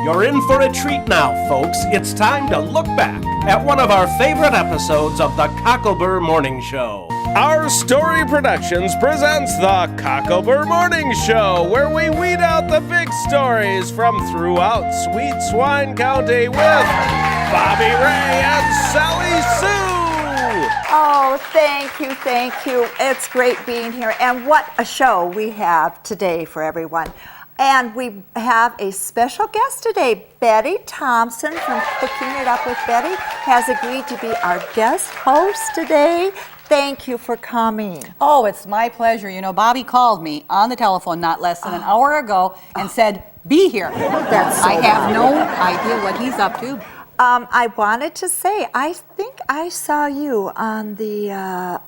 You're in for a treat now, folks. It's time to look back at one of our favorite episodes of the Cocklebur Morning Show. Our Story Productions presents the Cocklebur Morning Show, where we weed out the big stories from throughout Sweet Swine County with Bobby Ray and Sally Sue. Oh, thank you, thank you. It's great being here. And what a show we have today for everyone. And we have a special guest today. Betty Thompson from Cooking It Up with Betty has agreed to be our guest host today. Thank you for coming. Oh, it's my pleasure. You know, Bobby called me on the telephone not less than an hour ago and said, be here. That's so I have no idea what he's up to. I wanted to say, I think I saw you on the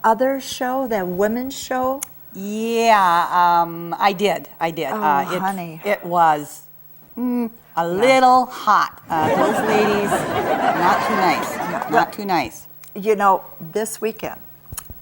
other show, that women's show. Yeah, I did. Oh, honey. It was a little hot. Those ladies, not too nice. You know, this weekend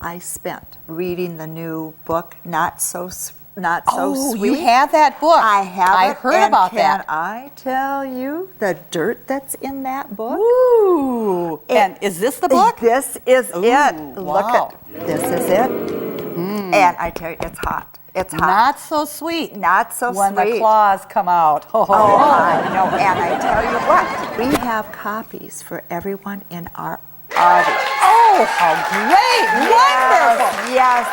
I spent reading the new book, Not So Sweet. You have that book. I have it. I heard about that. Can I tell you the dirt that's in that book? Ooh. And is this the book? This is it. Wow. Look at this is it. And I tell you, it's hot. It's hot. Not so sweet. Not so when sweet. the claws come out. Oh, I know. And I tell you what, we have copies for everyone in our audience. Oh, how great! Wonderful! Yes.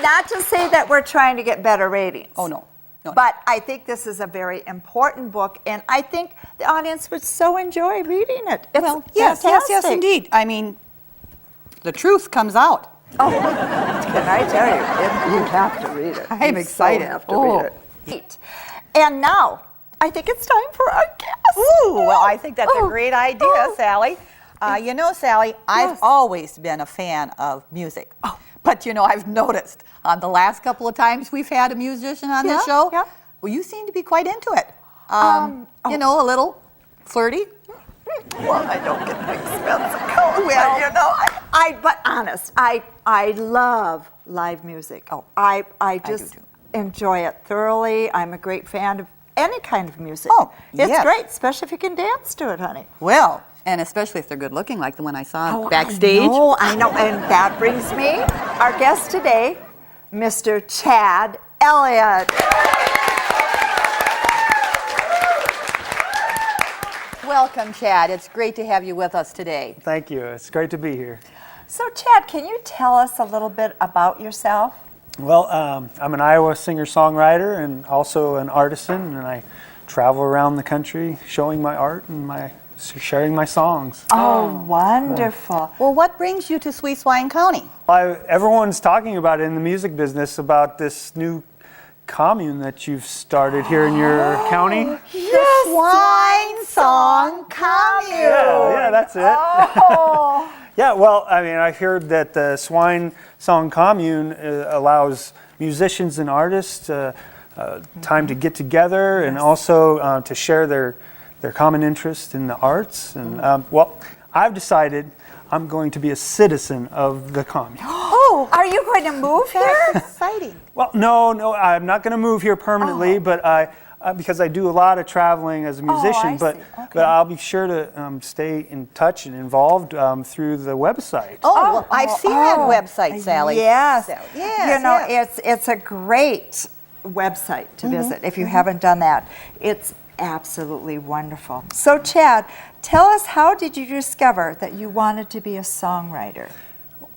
Not to say that we're trying to get better ratings. Oh, no. But I think this is a very important book, and I think the audience would so enjoy reading it. It's yes, fantastic. indeed. I mean, the truth comes out. Oh, can I tell you, you have to read it. I'm You excited. So have to read it. And now, I think it's time for our guest. Ooh, well, I think that's a great idea, Sally. You know, Sally, I've always been a fan of music. But, you know, I've noticed on the last couple of times we've had a musician on this show, well, you seem to be quite into it. You know, a little flirty. Well, I don't get the expensive coat. Well, you know, but honest, I love live music. I just enjoy it thoroughly. I'm a great fan of any kind of music. Oh, it's great, especially if you can dance to it, honey. Well, and especially if they're good looking, like the one I saw backstage. I know, and that brings me our guest today, Mr. Chad Elliott. Welcome, Chad. It's great to have you with us today. Thank you. It's great to be here. So, Chad, can you tell us a little bit about yourself? Well, I'm an Iowa singer-songwriter and also an artisan, and I travel around the country showing my art and sharing my songs. Oh, wonderful. Well, what brings you to Sweet Swine County? Everyone's talking about it in the music business about this new commune that you've started here in your county. The Swine Song Commune. Yeah, that's it. Oh. Yeah, well, I mean, I heard that the Swine Song Commune allows musicians and artists time to get together and also to share their common interest in the arts. And well, I've decided I'm going to be a citizen of the commune. Oh, are you going to move here? That's exciting. Well, no, I'm not going to move here permanently, but because I do a lot of traveling as a musician, but I'll be sure to stay in touch and involved through the website. Well, I've seen that website, Sally. Yes. Yes. You know, it's a great website to visit if you haven't done that. It's absolutely wonderful. So, Chad, tell us, how did you discover that you wanted to be a songwriter?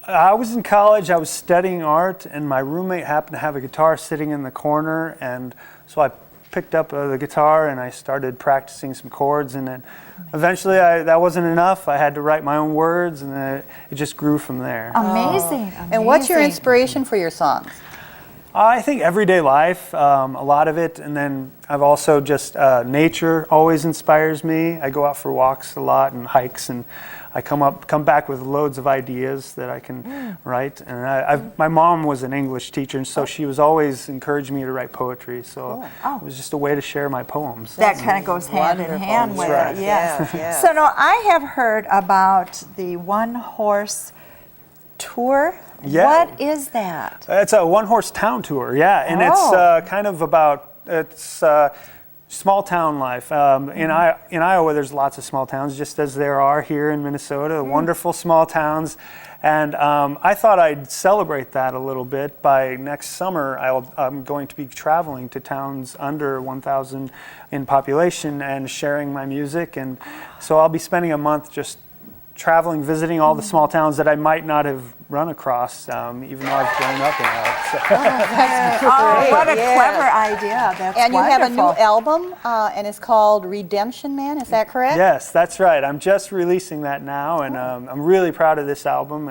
I was in college, I was studying art, and my roommate happened to have a guitar sitting in the corner, and so I picked up the guitar and I started practicing some chords, and then eventually that wasn't enough. I had to write my own words, and it just grew from there. Amazing. And what's your inspiration for your songs? I think everyday life, a lot of it, and then I've also just nature always inspires me. I go out for walks a lot and hikes, and I come back with loads of ideas that I can write. And my mom was an English teacher, and so she was always encouraging me to write poetry. So it was just a way to share my poems. That kind of goes hand in hand with right. it. Yes. So now I have heard about the one-horse tour. Yeah. What is that? It's a one-horse town tour, and it's kind of about, it's Small town life. In Iowa, there's lots of small towns, just as there are here in Minnesota, wonderful small towns. And I thought I'd celebrate that a little bit by next summer. I'm going to be traveling to towns under 1,000 in population and sharing my music. And so I'll be spending a month just traveling, visiting all the small towns that I might not have run across, even though I've grown up in Iowa. So. What a Yes. clever idea. That's And you have a new wonderful. album, and it's called Redemption Man, is that correct? Yes, that's right. I'm just releasing that now, and I'm really proud of this album.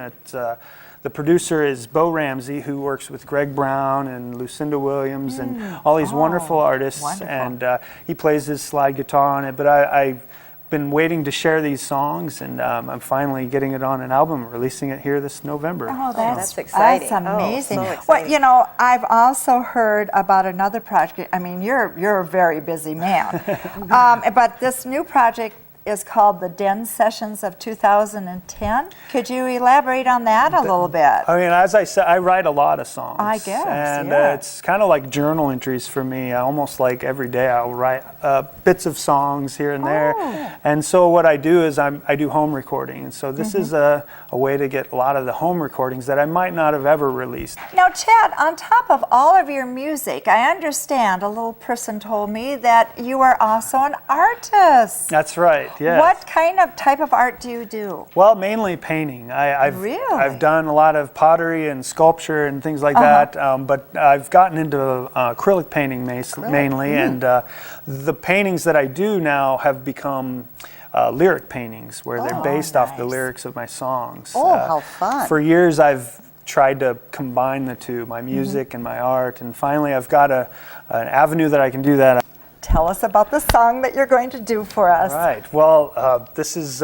The producer is Bo Ramsey, who works with Greg Brown and Lucinda Williams and all these wonderful artists. wonderful. And he plays his slide guitar on it. But I've been waiting to share these songs, and I'm finally getting it on an album, releasing it here this November. Oh, that's exciting. That's amazing. so Well, exciting. you know, I've also heard about another project. I mean, you're a very busy man. But this new project is called the Den Sessions of 2010. Could you elaborate on that a little bit? I mean, as I said, I write a lot of songs. I guess, And yeah. it's kind of like journal entries for me. Almost like every day I'll write bits of songs here and there. Oh. And so what I do is I do home recording. And so this is a way to get a lot of the home recordings that I might not have ever released. Now, Chad, on top of all of your music, I understand a little person told me that you are also an artist. That's right, yes. What kind of type of art do you do? Well, mainly painting. I've Really? done a lot of pottery and sculpture and things like that, but I've gotten into acrylic painting mainly, and the paintings that I do now have become lyric paintings, where they're based off the nice. lyrics of my songs. Oh, how fun. For years, I've tried to combine the two, my music and my art, and finally I've got an avenue that I can do that. Tell us about the song that you're going to do for us. Right. Well, this is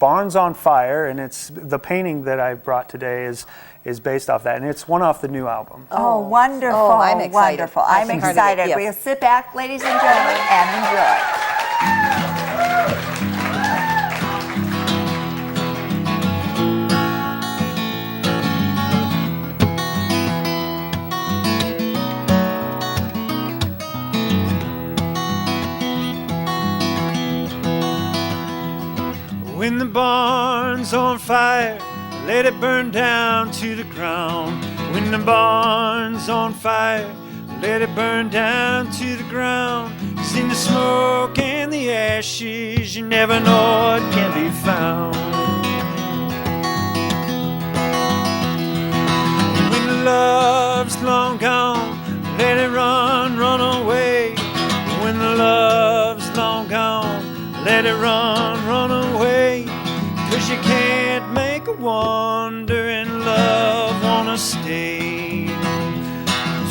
Barns on Fire, and it's the painting that I brought today is based off that, and it's one off the new album. Oh, wonderful. Oh, I'm excited. Wonderful. I'm I'm part of it, excited. yes. We'll sit back, ladies and gentlemen, and enjoy. When the barn's on fire, let it burn down to the ground. When the barn's on fire, let it burn down to the ground. 'Cause in the smoke and the ashes, you never know what can be found. When the love's long gone, let it run, run away. When the love's long gone, let it run, run away. 'Cause you can't make a wandering love wanna stay.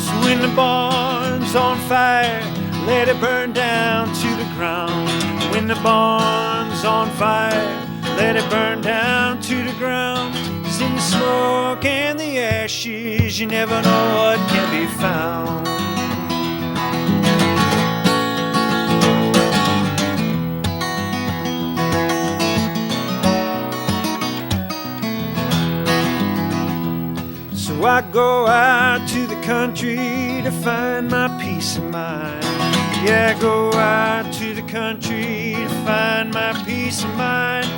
So when the barn's on fire, let it burn down to the ground. When the barn's on fire, let it burn down to the ground. 'Cause in the smoke and the ashes, you never know what can be found. So I go out to the country to find my peace of mind. Yeah, I go out to the country to find my peace of mind.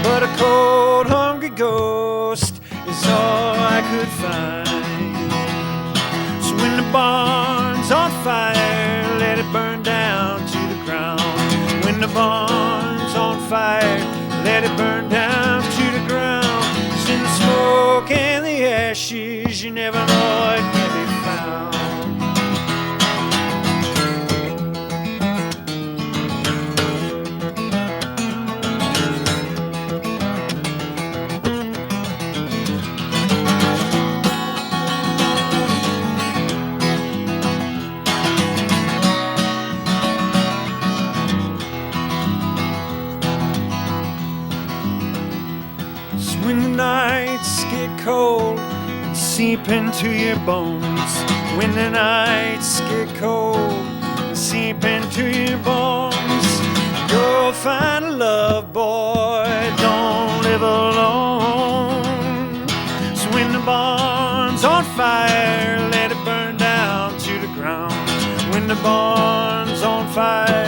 But a cold, hungry ghost is all I could find. So when the barn's on fire, let it burn down to the ground. When the barn's on fire, let it burn down to the ground. 'Cause in the smoke and the ashes, you never know what can be found. So when the nights get cold and seep into your bones, when the nights get cold and seep into your bones, go find a love, boy, don't live alone. So when the barn's on fire, let it burn down to the ground. When the barn's on fire,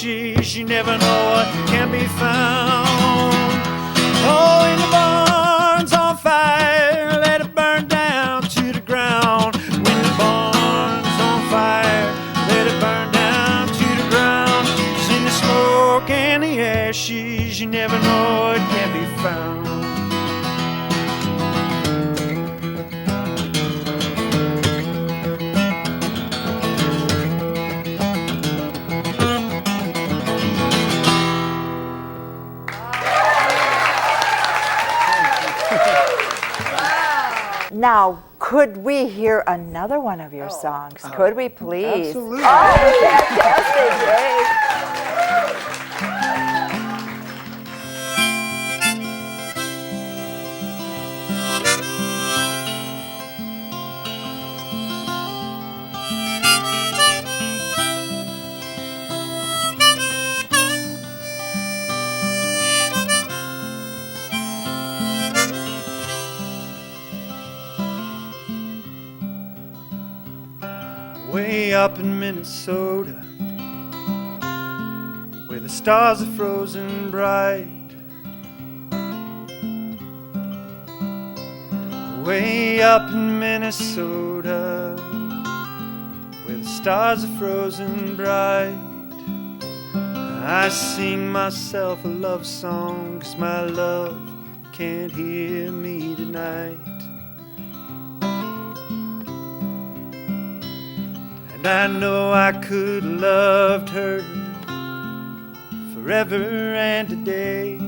ashes, you never know what can be found. Oh, in the barn's on fire, let it burn down to the ground. When the barn's on fire, let it burn down to the ground. 'Cause in the smoke and the ashes, you never know what can be found. Now, could we hear another one of your songs? Could we please? Absolutely. Oh, fantastic. Yay. Way up in Minnesota, where the stars are frozen bright. Way up in Minnesota, where the stars are frozen bright. I sing myself a love song, 'cause my love can't hear me tonight. And I know I could have loved her forever and a day.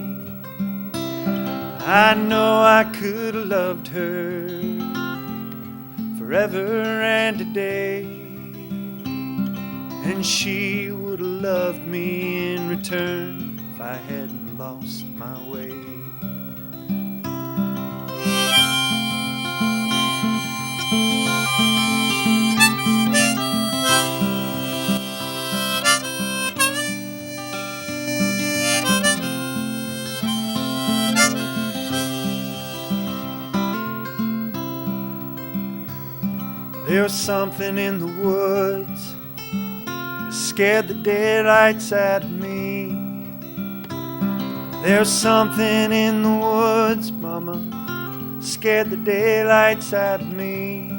I know I could have loved her forever and a day. And she would have loved me in return if I hadn't lost my way. There's something in the woods that scared the daylights out of me. There's something in the woods, Mama, scared the daylights out of me.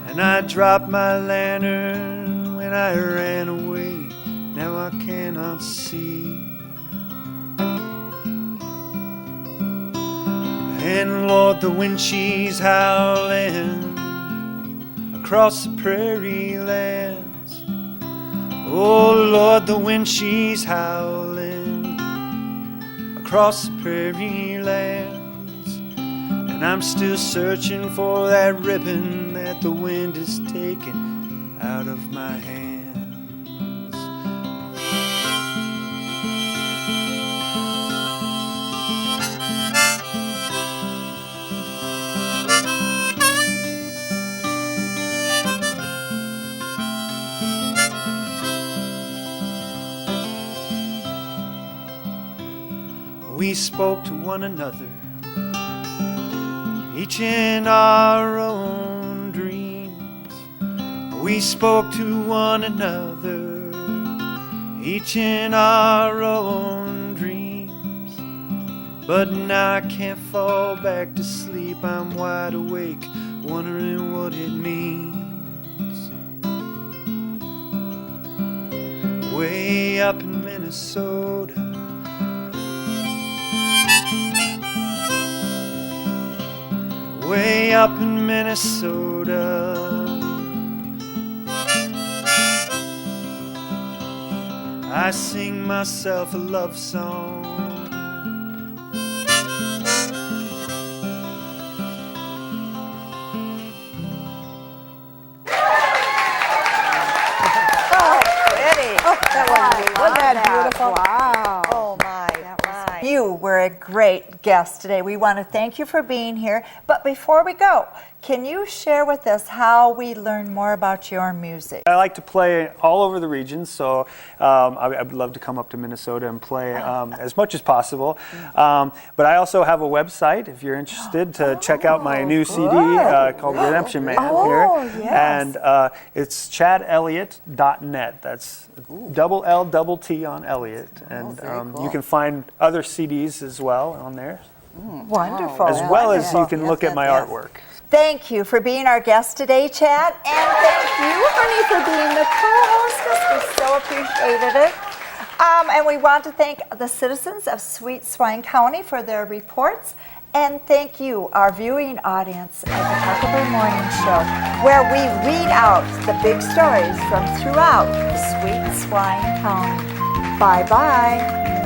And I dropped my lantern when I ran away. Now I cannot see. And Lord, the wind she's howling across the prairie lands. Oh Lord, the wind she's howling across the prairie lands. And I'm still searching for that ribbon that the wind has taken out of my hands. We spoke to one another, each in our own dreams. We spoke to one another, each in our own dreams. But now I can't fall back to sleep. I'm wide awake, wondering what it means. Way up in Minnesota, way up in Minnesota, I sing myself a love song. Wasn't that beautiful? Wow. Oh my. You were a great guest today. We want to thank you for being here. But before we go, can you share with us how we learn more about your music? I like to play all over the region, so I would love to come up to Minnesota and play as much as possible. But I also have a website if you're interested to check out my new CD called Redemption Man here. Yes. And it's chadelliott.net. That's L-T on Elliott. And you can find other CDs as well on there, Wonderful. as well as you can Yes, look at yes, my yes. artwork. Thank you for being our guest today, Chad. And thank you, honey, for being the co-hostess. We so appreciated it. And we want to thank the citizens of Sweet Swine County for their reports. And thank you, our viewing audience of the Cocklebur Morning Show, where we read out the big stories from throughout Sweet Swine County. Bye-bye.